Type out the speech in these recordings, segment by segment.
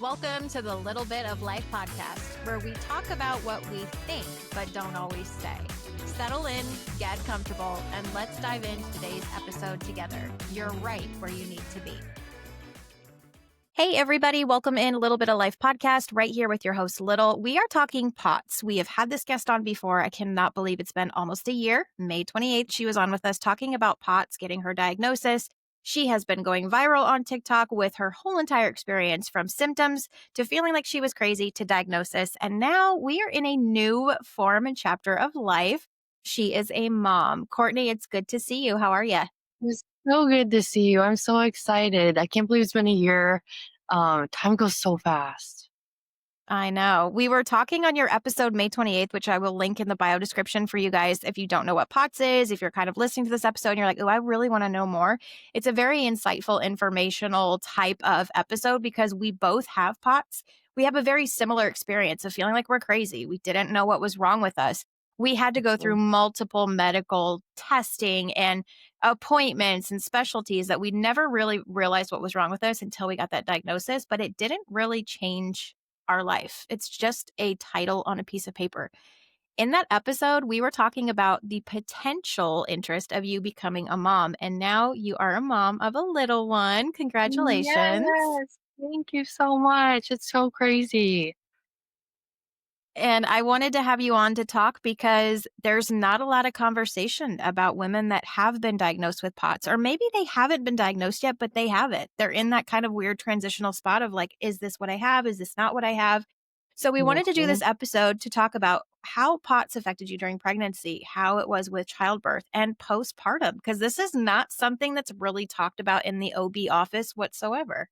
Welcome to the Little Bit of Life podcast, where we talk about what we think but don't always say. Settle in, get comfortable, and let's dive into today's episode together. You're right where you need to be. Hey, everybody. Welcome in Little Bit of Life podcast right here with your host, Little. We are talking POTS. We have had this guest on before. I cannot believe it's been almost a year. May 28th, she was on with us talking about POTS, getting her diagnosis. She has been going viral on TikTok with her whole entire experience from symptoms to feeling like she was crazy to diagnosis. And now we are in a new form and chapter of life. She is a mom. Courtney, it's good to see you. How are you? It's so good to see you. I'm so excited. I can't believe it's been a year. Time goes so fast. I know. We were talking on your episode May 28th, which I will link in the bio description for you guys. If you don't know what POTS is, if you're kind of listening to this episode and you're like, oh, I really want to know more. It's a very insightful, informational type of episode because we both have POTS. We have a very similar experience of feeling like we're crazy. We didn't know what was wrong with us. We had to go through multiple medical testing and appointments and specialties that we never really realized what was wrong with us until we got that diagnosis, but it didn't really change our life. It's just a title on a piece of paper. In that episode, we were talking about the potential interest of you becoming a mom, and now you are a mom of a little one. Congratulations. Yes. Thank you so much. It's so crazy. And I wanted to have you on to talk because there's not a lot of conversation about women that have been diagnosed with POTS, or maybe they haven't been diagnosed yet, but they have it. They're in that kind of weird transitional spot of like, is this what I have? Is this not what I have? So we wanted to do this episode to talk about how POTS affected you during pregnancy, how it was with childbirth and postpartum, because this is not something that's really talked about in the OB office whatsoever.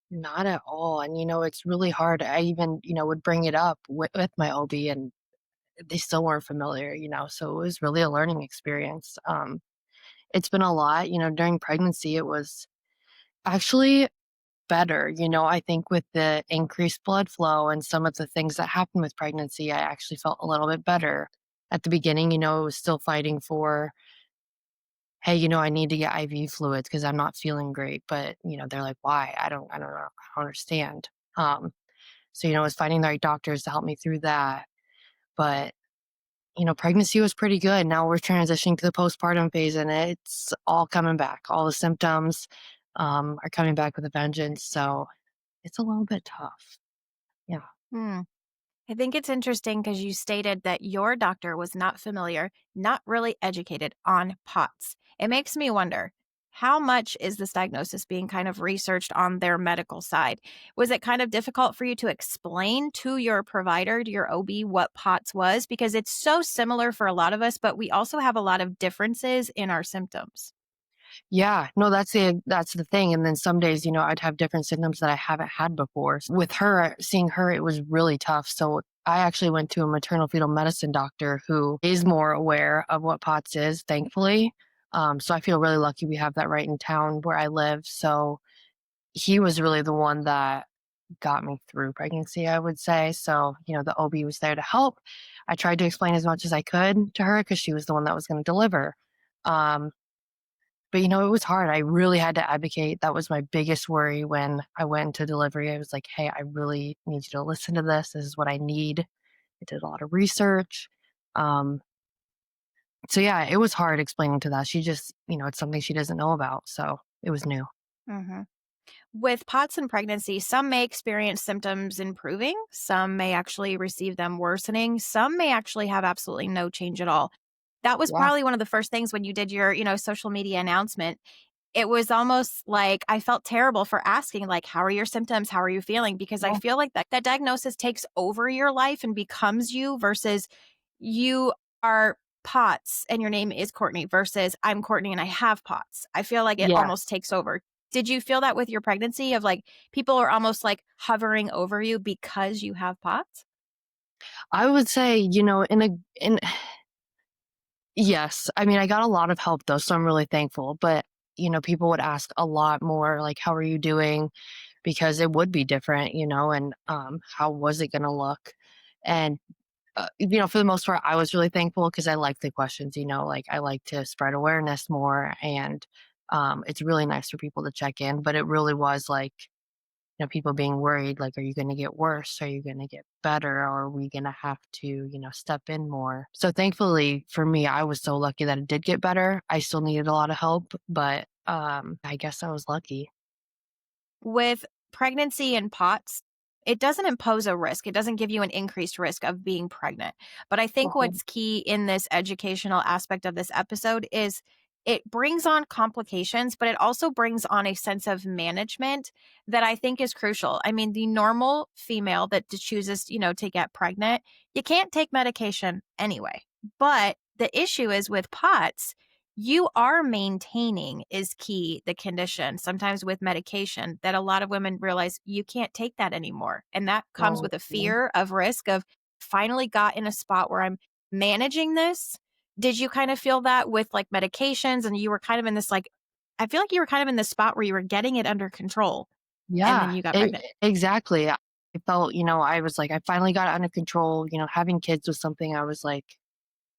Not at all. And, it's really hard. I even, would bring it up with my OB and they still weren't familiar, so it was really a learning experience. It's been a lot, during pregnancy, it was actually better. I think with the increased blood flow and some of the things that happened with pregnancy, I actually felt a little bit better. At the beginning, I was still fighting for, hey, I need to get IV fluids because I'm not feeling great. But, they're like, why? I don't know. I don't understand. So, I was finding the right doctors to help me through that. But, pregnancy was pretty good. Now we're transitioning to the postpartum phase and it's all coming back. All the symptoms are coming back with a vengeance. So it's a little bit tough. Yeah. Hmm. I think it's interesting because you stated that your doctor was not familiar, not really educated on POTS. It makes me wonder, how much is this diagnosis being kind of researched on their medical side? Was it kind of difficult for you to explain to your provider, to your OB, what POTS was? Because it's so similar for a lot of us, but we also have a lot of differences in our symptoms. Yeah, no, that's the thing. And then some days, I'd have different symptoms that I haven't had before. With her, seeing her, it was really tough. So I actually went to a maternal fetal medicine doctor who is more aware of what POTS is, thankfully. So I feel really lucky we have that right in town where I live. So he was really the one that got me through pregnancy, I would say. So, the OB was there to help. I tried to explain as much as I could to her because she was the one that was going to deliver. Um, but, it was hard. I really had to advocate. That was my biggest worry when I went into delivery. I was like, hey, I really need you to listen to this. This is what I need. I did a lot of research. Um, so, yeah, it was hard explaining to that. She just, it's something she doesn't know about. So it was new. Mm-hmm. With POTS and pregnancy, some may experience symptoms improving, some may actually receive them worsening, some may actually have absolutely no change at all. That was Yeah. probably one of the first things when you did your, social media announcement. It was almost like I felt terrible for asking, like, how are your symptoms? How are you feeling? Because I Yeah. feel like that diagnosis takes over your life and becomes you versus you are POTS and your name is Courtney versus I'm Courtney and I have POTS. I feel like it Yeah. almost takes over. Did you feel that with your pregnancy of like people are almost like hovering over you because you have POTS? I would say, in yes. I mean, I got a lot of help though, so I'm really thankful. But, people would ask a lot more like, how are you doing? Because it would be different, and how was it going to look? And, for the most part, I was really thankful because I like the questions, like I like to spread awareness more. And it's really nice for people to check in. But it really was like, people being worried, like, are you going to get worse? Are you going to get better? Or are we going to have to, step in more? So thankfully for me, I was so lucky that it did get better. I still needed a lot of help, but I guess I was lucky. With pregnancy and POTS, it doesn't impose a risk. It doesn't give you an increased risk of being pregnant. But I think Mhm. what's key in this educational aspect of this episode is it brings on complications, but it also brings on a sense of management that I think is crucial. I mean, the normal female that chooses, to get pregnant, you can't take medication anyway. But the issue is with POTS, you are maintaining is key the condition, sometimes with medication, that a lot of women realize you can't take that anymore. And that comes Oh, with a yeah. fear of risk of finally got in a spot where I'm managing this. Did you kind of feel that with like medications and you were kind of in this like I feel like you were kind of in this spot where you were getting it under control and then Yeah, you got pregnant? exactly. I felt, I was like, I finally got it under control. Having kids was something I was like,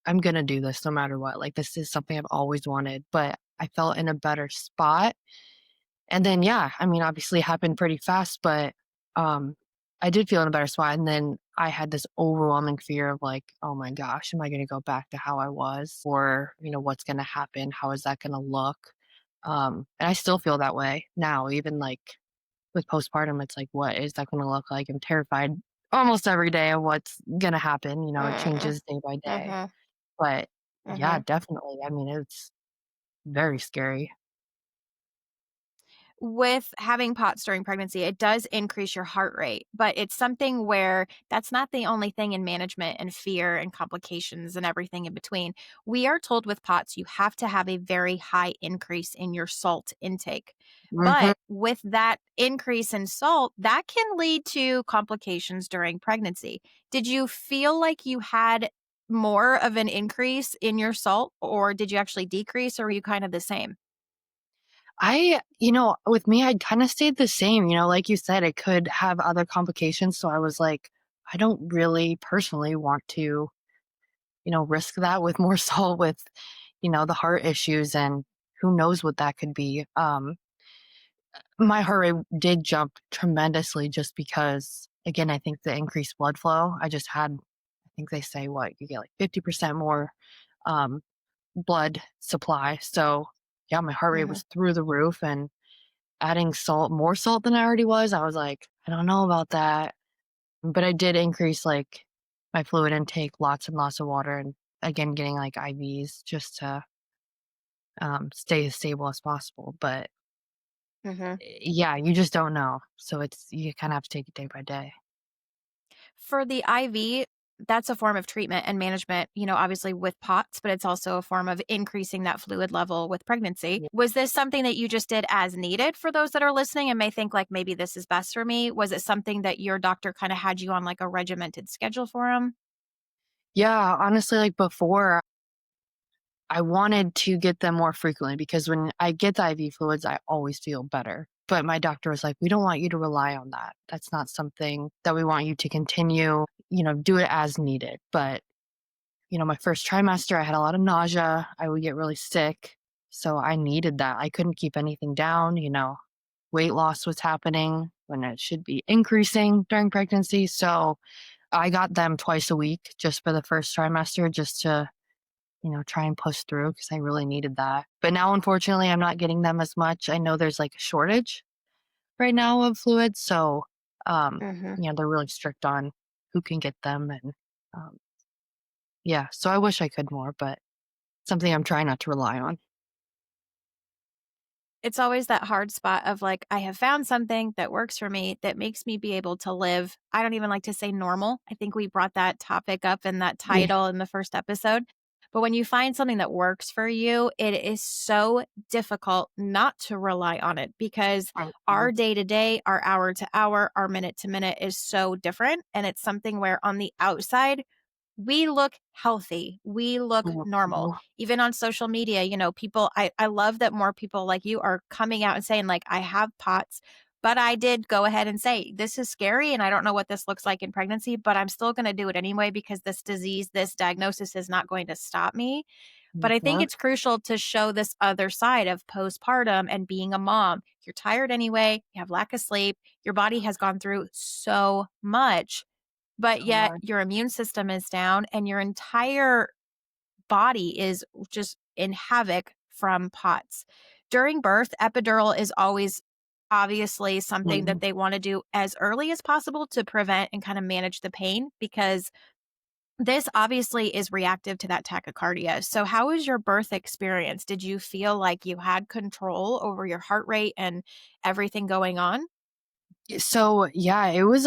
I'm gonna do this no matter what. Like, this is something I've always wanted, but I felt in a better spot. And then, yeah, I mean, obviously it happened pretty fast, but um, I did feel in a better spot. And then I had this overwhelming fear of like, oh my gosh, am I gonna go back to how I was? Or, what's gonna happen? How is that gonna look? And I still feel that way now, even like with postpartum, it's like, what is that gonna look like? I'm terrified almost every day of what's gonna happen. It Mm, changes day by day. mhm, But yeah, mhm. definitely. I mean, it's very scary. With having POTS during pregnancy, it does increase your heart rate, but it's something where that's not the only thing in management and fear and complications and everything in between. We are told with POTS, you have to have a very high increase in your salt intake. Mhm. But with that increase in salt, that can lead to complications during pregnancy. Did you feel like you had more of an increase in your salt, or did you actually decrease, or were you kind of the same? With me, I kind of stayed the same. Like you said, it could have other complications. So I was like, I don't really personally want to, risk that with more salt with, the heart issues and who knows what that could be. My heart rate did jump tremendously just because, again, I think the increased blood flow. I think they say what you get like 50% more um, blood supply. So yeah, my heart rate Mhm, was through the roof and adding salt, more salt than I already was, I was like, "I don't know about that." But I did increase, like, my fluid intake, lots and lots of water, and again, getting, like, IVs just to, stay as stable as possible, but, mhm. yeah, you just don't know. So you kinda have to take it day by day. For the IV, that's a form of treatment and management, obviously with POTS, but it's also a form of increasing that fluid level with pregnancy. Yeah. Was this something that you just did as needed for those that are listening and may think like maybe this is best for me? Was it something that your doctor kind of had you on like a regimented schedule for them? Yeah, honestly, like, before I wanted to get them more frequently because when I get the IV fluids, I always feel better. But my doctor was like, we don't want you to rely on that. That's not something that we want you to continue, do it as needed. But, my first trimester, I had a lot of nausea. I would get really sick. So I needed that. I couldn't keep anything down. Weight loss was happening when it should be increasing during pregnancy. So I got them twice a week just for the first trimester, just to try and push through because I really needed that. But now, unfortunately, I'm not getting them as much. I know there's like a shortage right now of fluids. So, Hmm. they're really strict on who can get them. And um, yeah, so I wish I could more, but something I'm trying not to rely on. It's always that hard spot of like, I have found something that works for me that makes me be able to live. I don't even like to say normal. I think we brought that topic up in that Yeah. title in the first episode. But when you find something that works for you, it is so difficult not to rely on it because our Mhm. day to day, our hour to hour, our minute to minute is so different. And it's something where on the outside, we look healthy. We look normal. Mhm. Even on social media, people, I love that more people like you are coming out and saying, like, I have POTS, but I did go ahead and say, this is scary and I don't know what this looks like in pregnancy, but I'm still going to do it anyway because this disease, this diagnosis is not going to stop me. But I think Mhm. it's crucial to show this other side of postpartum and being a mom. You're tired anyway, you have lack of sleep, your body has gone through so much, but So yet much. your immune system is down and your entire body is just in havoc from POTS. During birth, epidural is always obviously something Mhm. that they want to do as early as possible to prevent and kind of manage the pain because this obviously is reactive to that tachycardia. So, how was your birth experience? Did you feel like you had control over your heart rate and everything going on? So, yeah, it was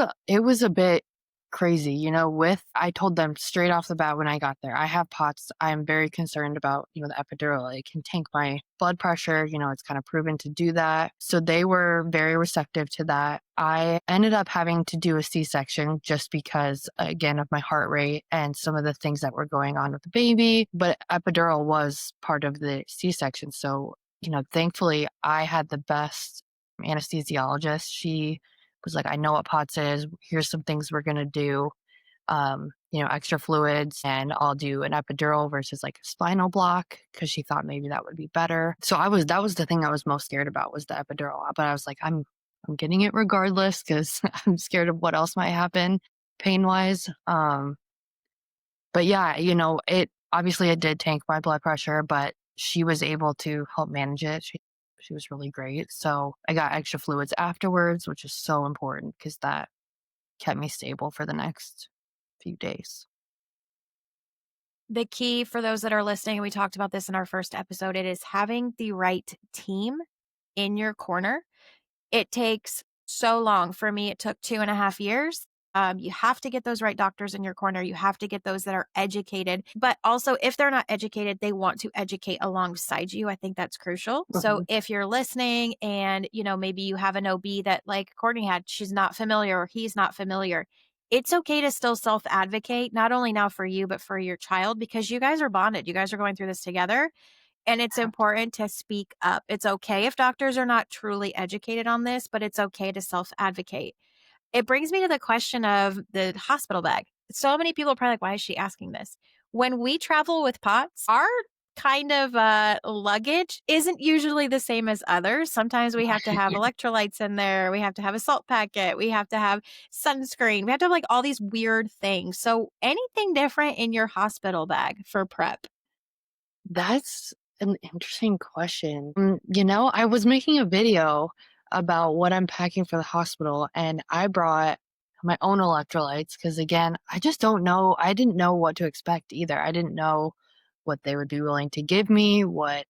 a bit crazy, with I told them straight off the bat when I got there, I have POTS. I'm very concerned about, the epidural. It can tank my blood pressure, it's kind of proven to do that. So they were very receptive to that. I ended up having to do a C-section just because again of my heart rate and some of the things that were going on with the baby, but epidural was part of the C-section. So, thankfully I had the best anesthesiologist. She was like, I know what POTS is. Here's some things we're gonna do. Extra fluids, and I'll do an epidural versus like a spinal block because she thought maybe that would be better. So that was the thing I was most scared about was the epidural. But I was like, I'm getting it regardless because I'm scared of what else might happen pain wise. But yeah, it did tank my blood pressure, but she was able to help manage it. She was really great. So I got extra fluids afterwards, which is so important because that kept me stable for the next few days. The key for those that are listening, and we talked about this in our first episode, it is having the right team in your corner. It takes so long. For me, it took 2.5 years. You have to get those right doctors in your corner. You have to get those that are educated. But also, if they're not educated, they want to educate alongside you. I think that's crucial. So Mhm. if you're listening and, maybe you have an OB that like Courtney had, she's not familiar or he's not familiar. It's okay to still self advocate, not only now for you, but for your child, because you guys are bonded. You guys are going through this together. And it's important to speak up. It's okay if doctors are not truly educated on this, but it's okay to self advocate. It brings me to the question of the hospital bag. So many people are probably like, why is she asking this? When we travel with POTS, our kind of luggage isn't usually the same as others. Sometimes we have to have electrolytes in there. We have to have a salt packet. We have to have sunscreen. We have to have like all these weird things. So, anything different in your hospital bag for prep? That's an interesting question. I was making a video about what I'm packing for the hospital, and I brought my own electrolytes because, again, I just don't know. I didn't know what to expect either. I didn't know what they would be willing to give me, what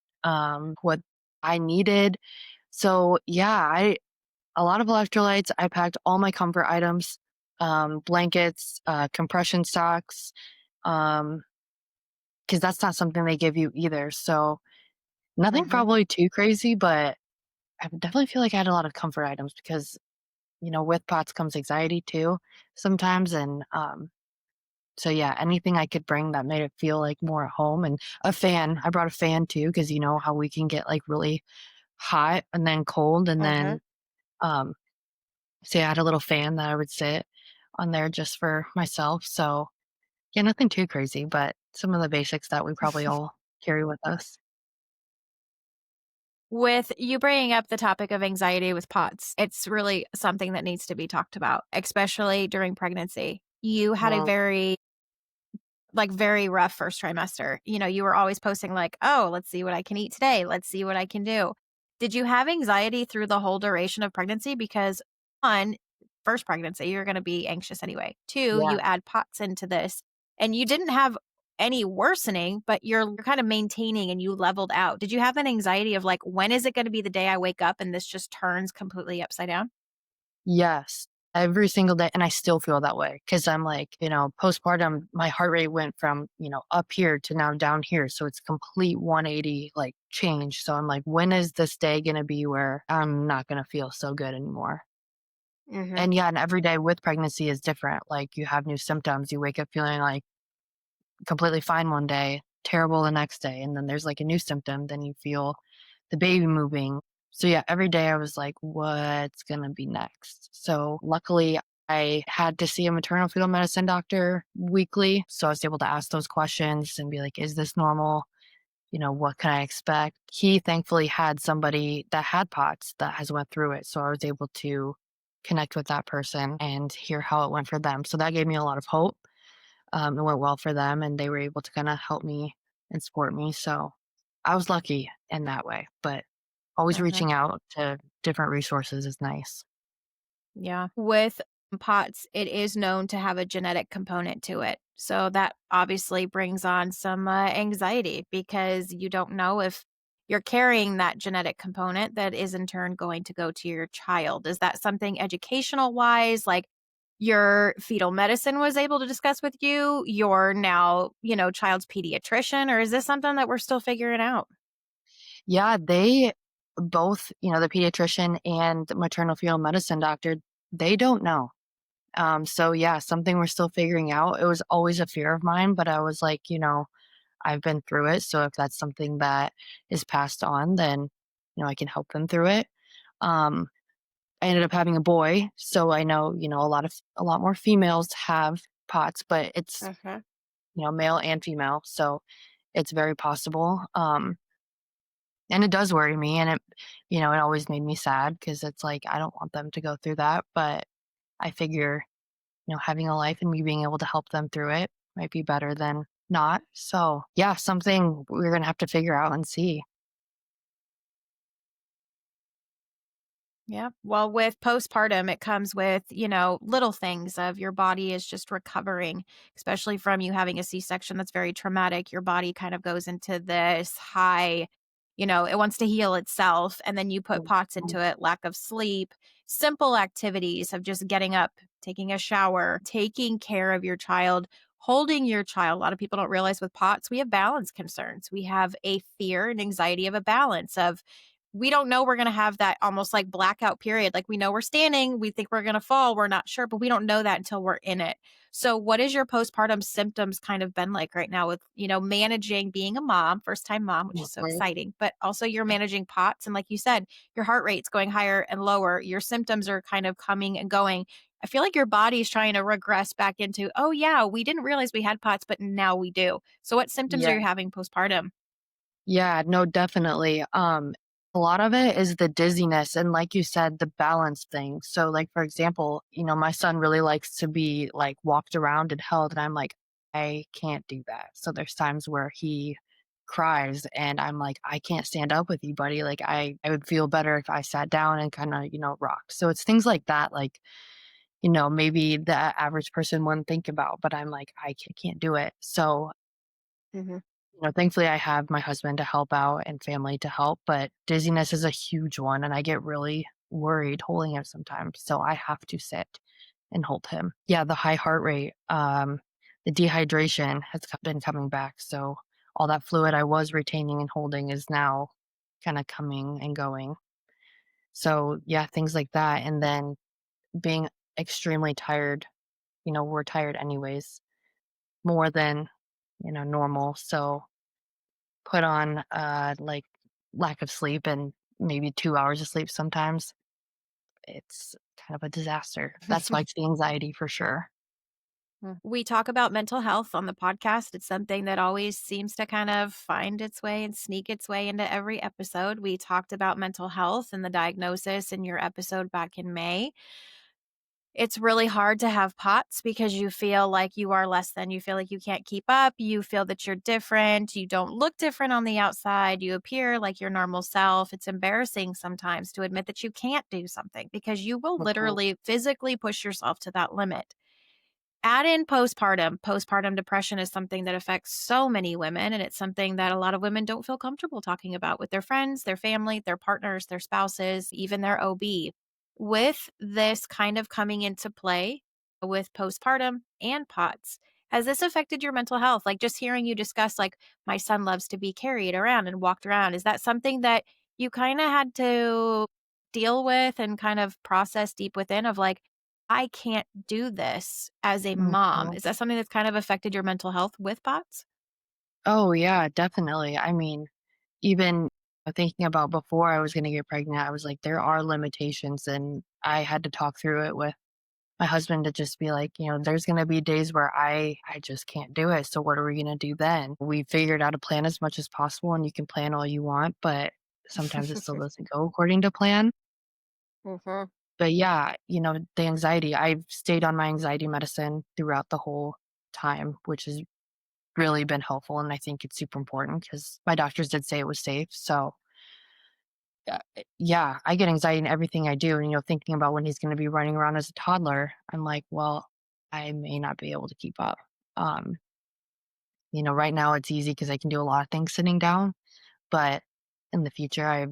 I needed. So yeah, I a lot of electrolytes. I packed all my comfort items, blankets, compression socks. Um, because that's not something they give you either. So nothing Hmm. probably too crazy, but I would definitely feel like I had a lot of comfort items because, with POTS comes anxiety too sometimes. And so, yeah, anything I could bring that made it feel like more at home. And a fan. I brought a fan too because you know how we can get like really hot and then cold. And Uh-huh. then, um, say I had a little fan that I would sit on there just for myself. So, yeah, nothing too crazy, but some of the basics that we probably all carry with us. With you bringing up the topic of anxiety with POTS, it's really something that needs to be talked about, especially during pregnancy. You had a Well, very rough first trimester. You were always posting like, "Oh, let's see what I can eat today. Let's see what I can do." Did you have anxiety through the whole duration of pregnancy? Because one, first pregnancy, you're going to be anxious anyway. Two, yeah. you add POTS into this and you didn't have any worsening, but you're kind of maintaining and you leveled out. Did you have that anxiety of like, when is it going to be the day I wake up and this just turns completely upside down? Yes, every single day, and I still feel that way because 'cause I'm like, postpartum, my heart rate went from, up here to now down here, so it's complete 180, like, change, so I'm like, "When is this day gonna be where I'm not gonna feel so good anymore?" Mhm. And, yeah, and every day with pregnancy is different, like, you have new symptoms, you wake up feeling, like, completely fine one day, terrible the next day, and then there's, like, a new symptom, then you feel the baby moving. So, yeah, every day I was like, "What's gonna be next?" So, luckily, I had to see a maternal fetal medicine doctor weekly, so I was able to ask those questions and be like, "Is this normal?" what can I expect? He thankfully had somebody that had POTS that has went through it, so I was able to connect with that person and hear how it went for them. So that gave me a lot of hope. It went well for them, and they were able to kind of help me and support me. So I was lucky in that way, but always Mhm. reaching out to different resources is nice. Yeah. With POTS, it is known to have a genetic component to it. So that obviously brings on some anxiety because you don't know if you're carrying that genetic component that is in turn going to go to your child. Is that something educational wise, like your fetal medicine was able to discuss with you, your now, child's pediatrician, or is this something that we're still figuring out? Yeah, they both, the pediatrician and maternal fetal medicine doctor, they don't know. So yeah, something we're still figuring out. It was always a fear of mine, but I was like, I've been through it. So if that's something that is passed on, then, I can help them through it. Um, I ended up having a boy, so I know, a lot more females have POTS, but it's, Uh-huh. male and female. So it's very possible. And it does worry me, and it always made me sad because it's like I don't want them to go through that, but I figure, having a life and me being able to help them through it might be better than not. So, yeah, something we're gonna have to figure out and see. Yeah. Well, with postpartum, it comes with, little things of your body is just recovering, especially from you having a C-section that's very traumatic. Your body kind of goes into this high, it wants to heal itself. And then you put pots Mhm. into it, lack of sleep, simple activities of just getting up, taking a shower, taking care of your child, holding your child. A lot of people don't realize with POTS, we have balance concerns. We have a fear and anxiety of a balance of, we don't know we're gonna have that almost like blackout period. Like, we know we're standing, we think we're gonna fall, we're not sure, but we don't know that until we're in it. So what has your postpartum symptoms kind of been like right now with, managing being a mom, first time mom, which is so Mhm. exciting, but also you're managing POTS and like you said, your heart rate's going higher and lower, your symptoms are kind of coming and going. I feel like your body's trying to regress back into, "Oh, yeah, we didn't realize we had POTS, but now we do." So what symptoms are Yeah. you having postpartum? Yeah, no, definitely. A lot of it is the dizziness and like you said, the balance thing. So like for example, my son really likes to be like walked around and held and I'm like, I can't do that. So there's times where he cries and I'm like, I can't stand up with you, buddy. Like I would feel better if I sat down and kind of, rocked. So it's things like that, like, maybe the average person wouldn't think about, but I'm like, I can't do it. So Mhm. thankfully I have my husband to help out and family to help, but dizziness is a huge one and I get really worried holding him sometimes. So I have to sit and hold him. Yeah, the high heart rate, the dehydration has been coming back. So all that fluid I was retaining and holding is now kind of coming and going. So yeah, things like that. And then being extremely tired, we're tired anyways, more than, normal. So put on, like, lack of sleep and maybe 2 hours of sleep sometimes. It's kind of a disaster. That spikes the anxiety for sure. We talk about mental health on the podcast. It's something that always seems to kind of find its way and sneak its way into every episode. We talked about mental health and the diagnosis in your episode back in May. It's really hard to have POTS because you feel like you are less than, you feel like you can't keep up, you feel that you're different, you don't look different on the outside, you appear like your normal self. It's embarrassing sometimes to admit that you can't do something because you will Mhm. literally physically push yourself to that limit. Add in postpartum. Postpartum depression is something that affects so many women, and it's something that a lot of women don't feel comfortable talking about with their friends, their family, their partners, their spouses, even their OB. With this kind of coming into play with postpartum and POTS, has this affected your mental health? Like, just hearing you discuss, like, my son loves to be carried around and walked around. Is that something that you kind of had to deal with and kind of process deep within of like, I can't do this as a mom. Mhm. Is that something that's kind of affected your mental health with POTS? Oh, yeah, definitely. I mean, even thinking about before I was gonna get pregnant, I was like, there are limitations, and I had to talk through it with my husband to just be like, there's going to be days where I just can't do it. So what are we going to do then? We figured out a plan as much as possible, and you can plan all you want, but sometimes it still doesn't go according to plan. Mhm. But yeah, the anxiety, I've stayed on my anxiety medicine throughout the whole time, which has really been helpful. And I think it's super important because my doctors did say it was safe. So yeah, I get anxiety in everything I do. And, thinking about when he's going to be running around as a toddler, I'm like, well, I may not be able to keep up. Um, right now it's easy because I can do a lot of things sitting down, but in the future,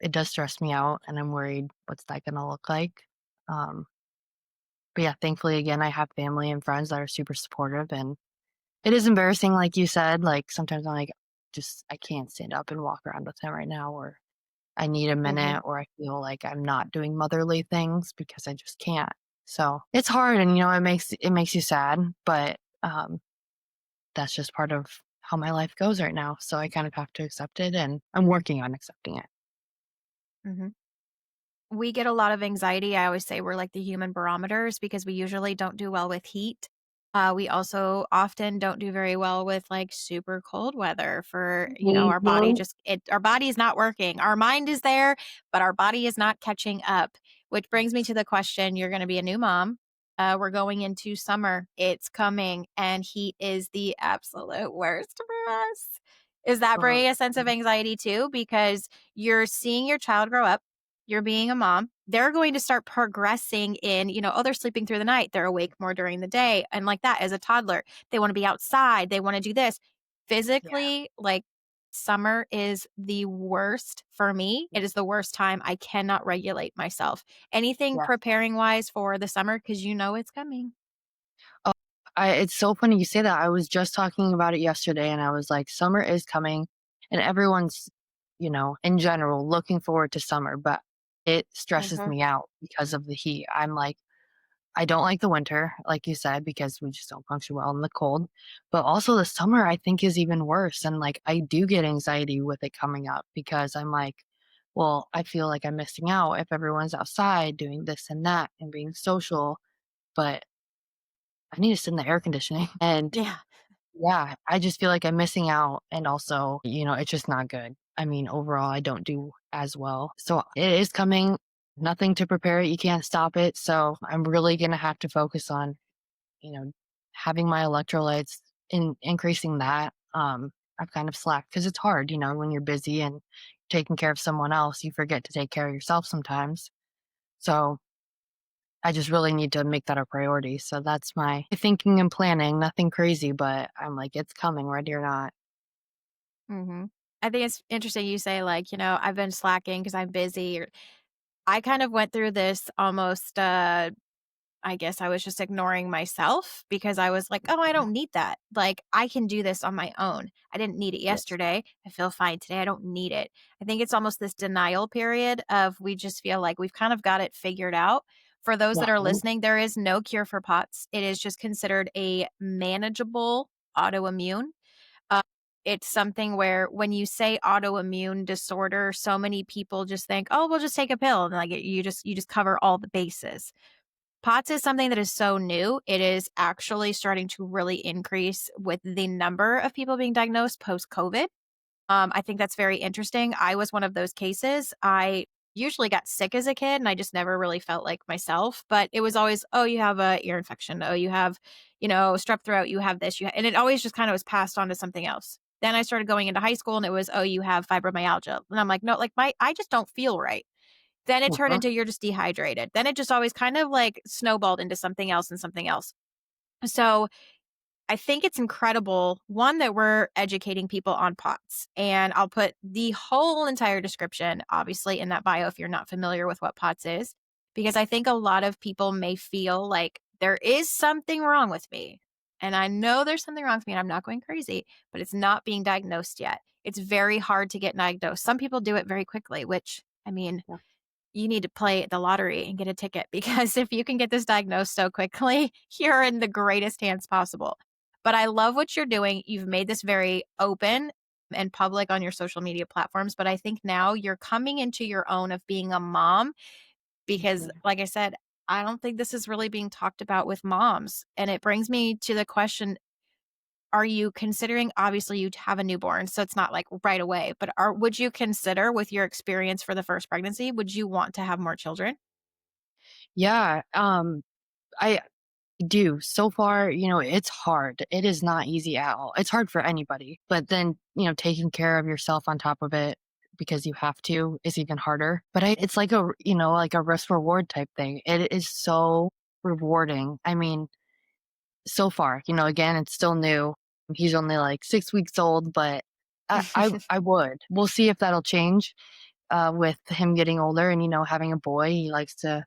it does stress me out, and I'm worried what's that going to look like. Um, but yeah, thankfully, again, I have family and friends that are super supportive, and it is embarrassing, like you said. Like sometimes I'm like, just I can't stand up and walk around with him right now, or I need a Mhm. minute, or I feel like I'm not doing motherly things because I just can't. So it's hard, and it makes you sad, but that's just part of how my life goes right now. So I kind of have to accept it, and I'm working on accepting it. Mhm. We get a lot of anxiety. I always say we're like the human barometers because we usually don't do well with heat. We also often don't do very well with like super cold weather for, our body Mhm. our body is not working. Our mind is there, but our body is not catching up, which brings me Yes. to the question, you're going to be a new mom. We're going into summer. It's coming and heat is the absolute worst for us. Is that Uh, bringing a sense of anxiety too? Because you're seeing your child grow up, you're being a mom, they're going to start progressing in, oh, they're sleeping through the night. They're awake more during the day. And like that as a toddler, they want to be outside. They want to do this. yeah. Physically, like summer is the worst for me. It is the worst time. I cannot regulate myself. Anything Yeah. preparing wise for the summer because it's coming. Oh, it's so funny you say that. I was just talking about it yesterday, and I was like, summer is coming, and everyone's, in general, looking forward to summer, but it stresses Hmm. me out because of the heat. I'm like, I don't like the winter, like you said, because we just don't function well in the cold. But also the summer, I think, is even worse. And like, I do get anxiety with it coming up because I'm like, well, I feel like I'm missing out if everyone's outside doing this and that and being social. But I need to sit in the air conditioning. And Yeah. yeah, I just feel like I'm missing out. And also, it's just not good. I mean, overall, I don't do as well. So it is coming. Nothing to prepare it. You can't stop it. So I'm really going to have to focus on, you know, having my electrolytes, increasing that. I've kind of slacked because it's hard, when you're busy and taking care of someone else, you forget to take care of yourself sometimes. So I just really need to make that a priority. So that's my thinking and planning. Nothing crazy, but I'm like, it's coming, ready or not. Hmm. I think it's interesting you say, like, I've been slacking because I'm busy. Or I kind of went through this almost I guess I was just ignoring myself because I was like, "Oh, I Mhm. don't need that. Like, I can do this on my own. I didn't need it Yes. yesterday. I feel fine today. I don't need it." I think it's almost this denial period of we just feel like we've kind of got it figured out. For those Yeah. that are listening, there is no cure for POTS. It is just considered a manageable autoimmune. Uh, it's something where when you say autoimmune disorder, so many people just think, "Oh, we'll just take a pill." And like you just cover all the bases. POTS is something that is so new. It is actually starting to really increase with the number of people being diagnosed post COVID. I think that's very interesting. I was one of those cases. I usually got sick as a kid and I just never really felt like myself, but it was always, oh, you have a ear infection. Oh, you have, strep throat. You have this. And it always just kind of was passed on to something else. Then I started going into high school and it was, oh, you have fibromyalgia. And I'm like, no, like I just don't feel right. Then it turned Uh-huh. into you're just dehydrated. Then it just always kind of like snowballed into something else and something else. So I think it's incredible, one, that we're educating people on POTS. And I'll put the whole entire description, obviously, in that bio if you're not familiar with what POTS is, because I think a lot of people may feel like there is something wrong with me. And I know there's something wrong with me and I'm not going crazy, but it's not being diagnosed yet. It's very hard to get diagnosed. Some people do it very quickly, which, I mean, Yeah. you need to play the lottery and get a ticket because if you can get this diagnosed so quickly, you're in the greatest hands possible. But I love what you're doing. You've made this very open and public on your social media platforms. But I think now you're coming into your own of being a mom because, Mhm. like I said, I don't think this is really being talked about with moms. And it brings me to the question, are you considering, obviously you have a newborn, so it's not like right away, but would you consider with your experience for the first pregnancy, would you want to have more children? Yeah, I do. So far, it's hard. It is not easy at all. It's hard for anybody. But then, taking care of yourself on top of it because you have to is even harder. But it's like like a risk reward type thing. It is so rewarding. I mean, so far, again, it's still new. He's only like 6 weeks old, but I would. We'll see if that'll change with him getting older and, having a boy. He likes to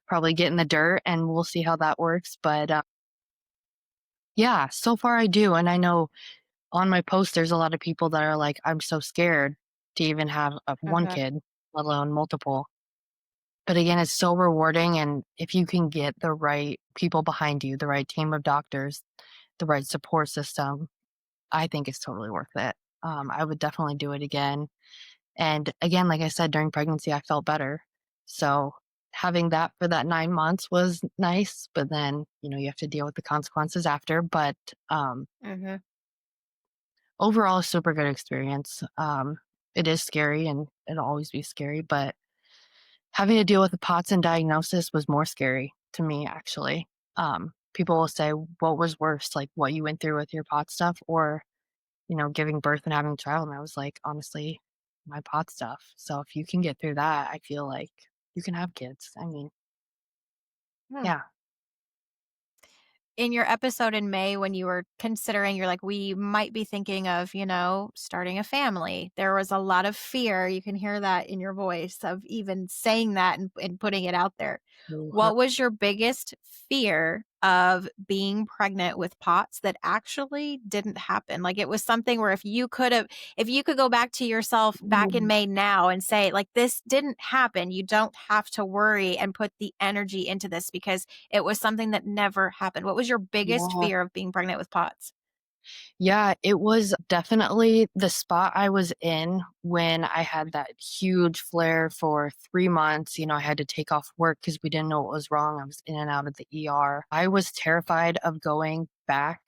probably get in the dirt and we'll see how that works. But yeah, so far I do. And I know on my post, there's a lot of people that are like, I'm so scared to even have one Uh-huh. kid, let alone multiple. But again, it's so rewarding. And if you can get the right people behind you, the right team of doctors, the right support system, I think it's totally worth it. I would definitely do it again. And again, like I said, during pregnancy, I felt better. So having that for that 9 months was nice. But then, you have to deal with the consequences after. But Mhm. overall, a super good experience. It is scary and it'll always be scary, but having to deal with the POTS and diagnosis was more scary to me, actually. People will say, what was worse, like what you went through with your POTS stuff or, giving birth and having a child? And I was like, honestly, my POTS stuff. So if you can get through that, I feel like you can have kids. I mean, Hmm. yeah. In your episode in May when you were considering, you're like, "We might be thinking of, starting a family." There was a lot of fear, you can hear that in your voice of even saying that and putting it out there. Mhm. What was your biggest fear of being pregnant with POTS that actually didn't happen? Like, it was something where if you could go back to yourself back in May now and say, like, "This didn't happen," you don't have to worry and put the energy into this because it was something that never happened. What was your biggest Yeah. fear of being pregnant with POTS? Yeah, it was definitely the spot I was in when I had that huge flare for 3 months. I had to take off work because we didn't know what was wrong. I was in and out of the ER. I was terrified of going back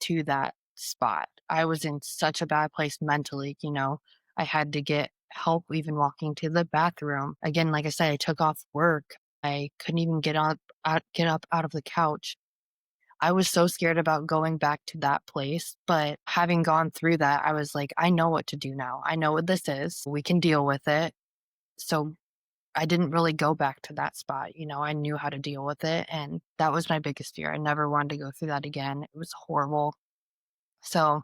to that spot. I was in such a bad place mentally. I had to get help even walking to the bathroom. Again, like I said, I took off work. I couldn't even get up out of the couch. I was so scared about going back to that place, but having gone through that, I was like, I know what to do now. I know what this is. We can deal with it. So I didn't really go back to that spot. I knew how to deal with it. And that was my biggest fear. I never wanted to go through that again. It was horrible. So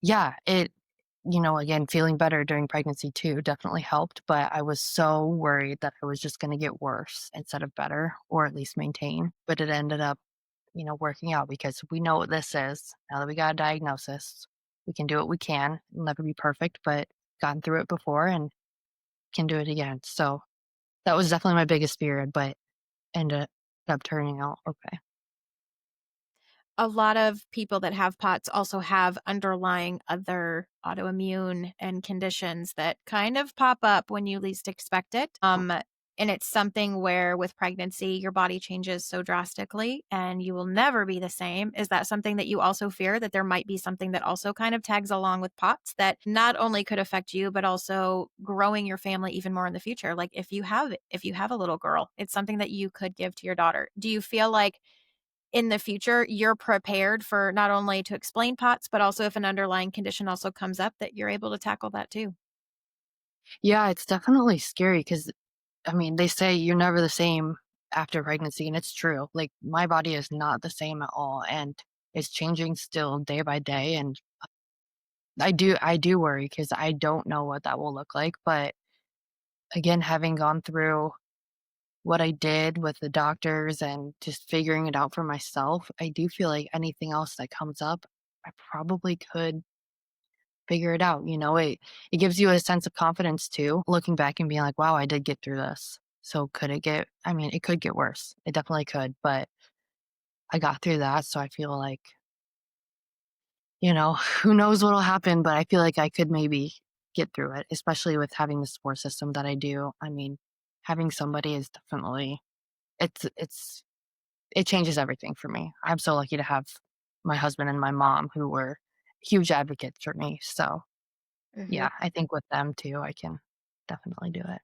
yeah, again, feeling better during pregnancy too definitely helped. But I was so worried that I was just going to get worse instead of better or at least maintain. But it ended up working out because we know what this is. Now that we got a diagnosis, we can do what we can. It'll never be perfect, but gotten through it before and can do it again. So that was definitely my biggest fear, but ended up turning out okay. A lot of people that have POTS also have underlying other autoimmune and conditions that kind of pop up when you least expect it. And it's something where with pregnancy, your body changes so drastically and you will never be the same. Is that something that you also fear that there might be something that also kind of tags along with POTS that not only could affect you, but also growing your family even more in the future? Like if you have a little girl, it's something that you could give to your daughter. Do you feel like in the future, you're prepared for not only to explain POTS, but also if an underlying condition also comes up that you're able to tackle that too? Yeah, it's definitely scary because I mean, they say you're never the same after pregnancy, and it's true. Like my body is not the same at all, and it's changing still day by day. And I do worry because I don't know what that will look like. But again, having gone through what I did with the doctors and just figuring it out for myself, I do feel like anything else that comes up, I probably could figure it out. It gives you a sense of confidence too, looking back and being like, wow, I did get through this. So could it get I mean, it could get worse. It definitely could, but I got through that. So I feel like, who knows what'll happen, but I feel like I could maybe get through it, especially with having the support system that I do. I mean, having somebody is definitely it's it changes everything for me. I'm so lucky to have my husband and my mom who were huge advocates for me. So, Mhm. yeah, I think with them too, I can definitely do it.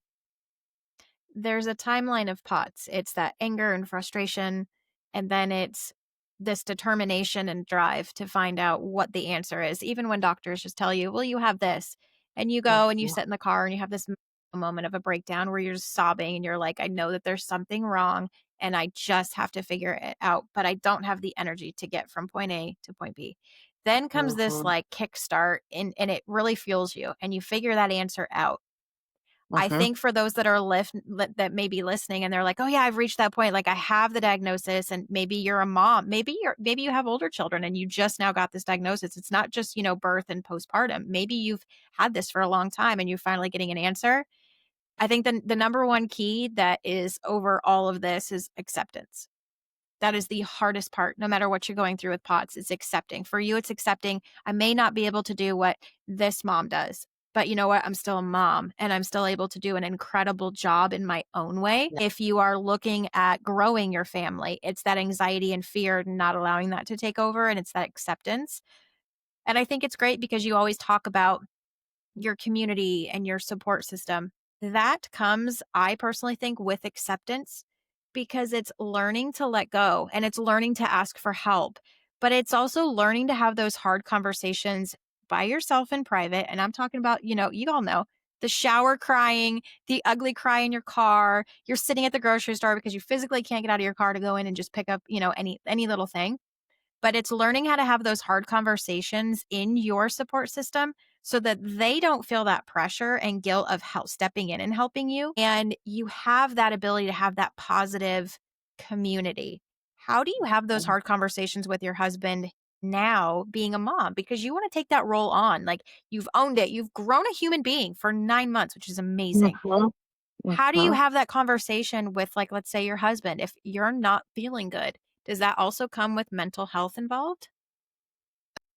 There's a timeline of POTS. It's that anger and frustration, and then it's this determination and drive to find out what the answer is. Even when doctors just tell you, well, you have this, and you go and you Mhm, sit in the car and you have this moment of a breakdown where you're just sobbing and you're like, I know that there's something wrong and I just have to figure it out, but I don't have the energy to get from point A to point B. Then comes this mhm, like kickstart and it really fuels you and you figure that answer out. I mhm, think for those that are that may be listening and they're like, "Oh yeah, I've reached that point. Like I have the diagnosis and maybe you're a mom. Maybe you have older children and you just now got this diagnosis. It's not just, birth and postpartum. Maybe you've had this for a long time and you're finally getting an answer." I think the number one key that is over all of this is acceptance. That is the hardest part, no matter what you're going through with POTS, is accepting. For you, it's accepting, I may not be able to do what this mom does, but you know what? I'm still a mom and I'm still able to do an incredible job in my own way. yeah, If you are looking at growing your family, it's that anxiety and fear, not allowing that to take over, and it's that acceptance. And I think it's great because you always talk about your community and your support system. That comes, I personally think, with acceptance because it's learning to let go and it's learning to ask for help. But it's also learning to have those hard conversations by yourself in private. And I'm talking about, you all know the shower crying, the ugly cry in your car, you're sitting at the grocery store because you physically can't get out of your car to go in and just pick up, any little thing, but it's learning how to have those hard conversations in your support system so that they don't feel that pressure and guilt of help stepping in and helping you. And you have that ability to have that positive community. How do you have those mhm, hard conversations with your husband now being a mom? Because you want to take that role on. Like you've owned it. You've grown a human being for 9 months, which is amazing. mhm, How do you mhm. have that conversation with, like, let's say your husband if you're not feeling good? Does that also come with mental health involved?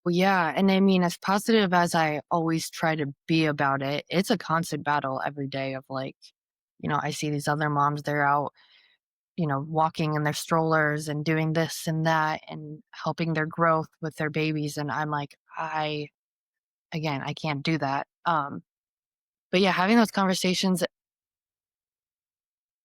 Well, yeah, and I mean, as positive as I always try to be about it, it's a constant battle every day of like, I see these other moms, they're out, walking in their strollers and doing this and that and helping their growth with their babies. And I'm like, again, I can't do that. But yeah, having those conversations,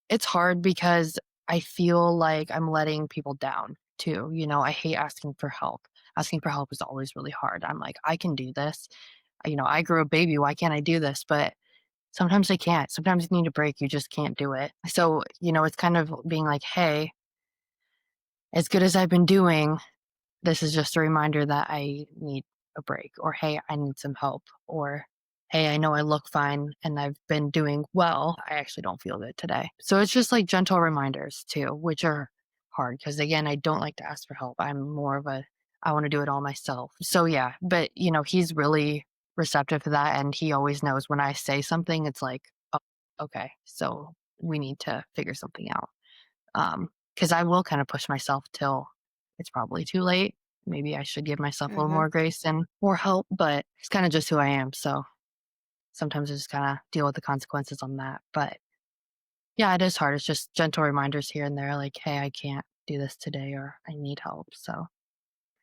it's hard because I feel like I'm letting people down too. I hate asking for help. Asking for help is always really hard. I'm like, I can do this. I grew a baby. Why can't I do this? But sometimes I can't. Sometimes you need a break. You just can't do it. So, it's kind of being like, hey, as good as I've been doing, this is just a reminder that I need a break, or hey, I need some help, or hey, I know I look fine and I've been doing well. I actually don't feel good today. So it's just like gentle reminders too, which are hard because again, I don't like to ask for help. I'm more of I want to do it all myself. So yeah, but he's really receptive to that and he always knows when I say something, it's like, oh, okay, so we need to figure something out. Because I will kind of push myself till it's probably too late. Maybe I should give myself a little Mhm. more grace and more help, but it's kind of just who I am. So sometimes I just kind of deal with the consequences on that. But yeah, it is hard. It's just gentle reminders here and there, like, hey, I can't do this today or I need help. So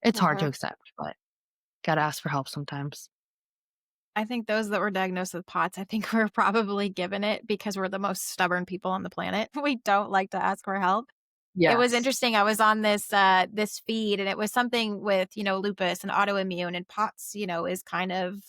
it's hard to Mhm. accept, but gotta ask for help sometimes. I think those that were diagnosed with POTS, I think we're probably given it because we're the most stubborn people on the planet. We don't like to ask for help. It was Yes. interesting. I was on this feed and it was something with, lupus and autoimmune and POTS, is kind of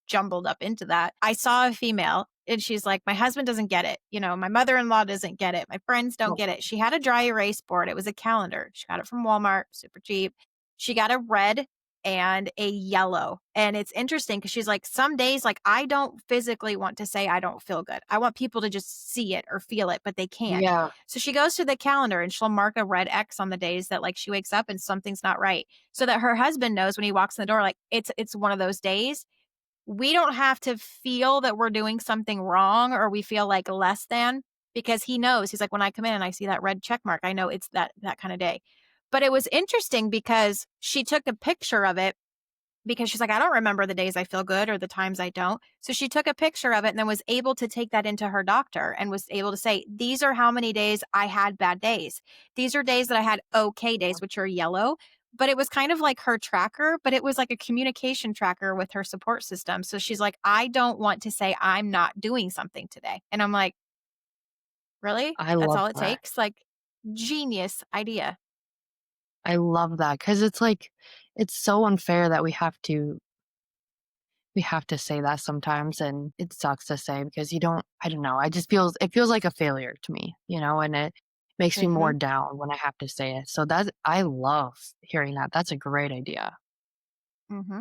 jumbled up into that. I saw a female and she's like, my husband doesn't get it. My mother-in-law doesn't get it. My friends don't Oh, get it. She had a dry erase board. It was a calendar. She got it from Walmart, super cheap. She got a red and a yellow. And it's interesting because she's like, some days, like, I don't physically want to say I don't feel good. I want people to just see it or feel it, but they can't. yeah. So she goes to the calendar and she'll mark a red X on the days that like she wakes up and something's not right. So that her husband knows when he walks in the door, like it's one of those days. We don't have to feel that we're doing something wrong or we feel like less than because he knows. He's like, when I come in and I see that red check mark, I know it's that kind of day. But it was interesting because she took a picture of it because she's like, I don't remember the days I feel good or the times I don't. So she took a picture of it and then was able to take that into her doctor and was able to say, these are how many days I had bad days. These are days that I had okay days, which are yellow. But it was kind of like her tracker, but it was like a communication tracker with her support system. So she's like, I don't want to say I'm not doing something today. And I'm like, really? I That's love all it that. takes? Like, genius idea. I love that because it's like it's so unfair that we have to say that sometimes, and it sucks to say because you don't I don't know, it feels like a failure to me, and it makes me Hmm. more down when I have to say it. So I love hearing that. That's a great idea. Hmm.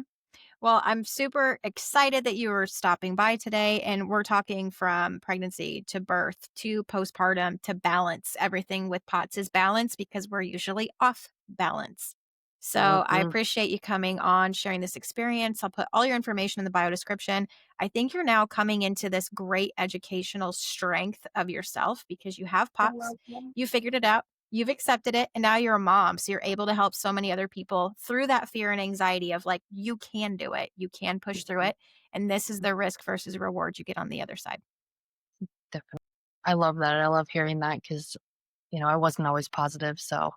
Well, I'm super excited that you were stopping by today. And we're talking from pregnancy to birth to postpartum to balance. Everything with POTS is balance because we're usually off balance. So I Mhm. appreciate you coming on, sharing this experience. I'll put all your information in the bio description. I think you're now coming into this great educational strength of yourself because you have I POTS. love that. You figured it out. You've accepted it and now you're a mom. So you're able to help so many other people through that fear and anxiety of like, you can do it, you can push through Mhm. it. And this is the risk versus reward you get on the other side. Definitely. I love that. I love hearing that because I wasn't always positive, so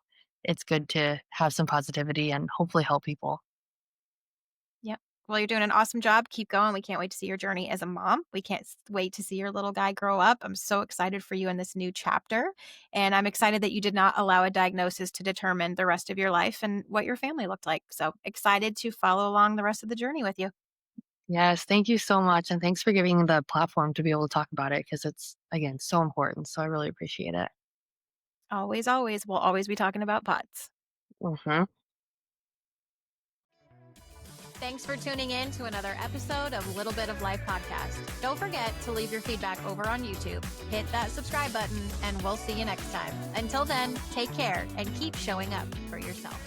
it's good to have some positivity and hopefully help people. Yep. Well, you're doing an awesome job. Keep going. We can't wait to see your journey as a mom. We can't wait to see your little guy grow up. I'm so excited for you in this new chapter. And I'm excited that you did not allow a diagnosis to determine the rest of your life and what your family looked like. So excited to follow along the rest of the journey with you. Yes, thank you so much, and thanks for giving the platform to be able to talk about it because it's, again, so important, so I really appreciate it. Always, always. We'll always be talking about pots. Mhm. Thanks for tuning in to another episode of Little Bit of Life podcast. Don't forget to leave your feedback over on YouTube. Hit that subscribe button, and we'll see you next time. Until then, take care and keep showing up for yourself.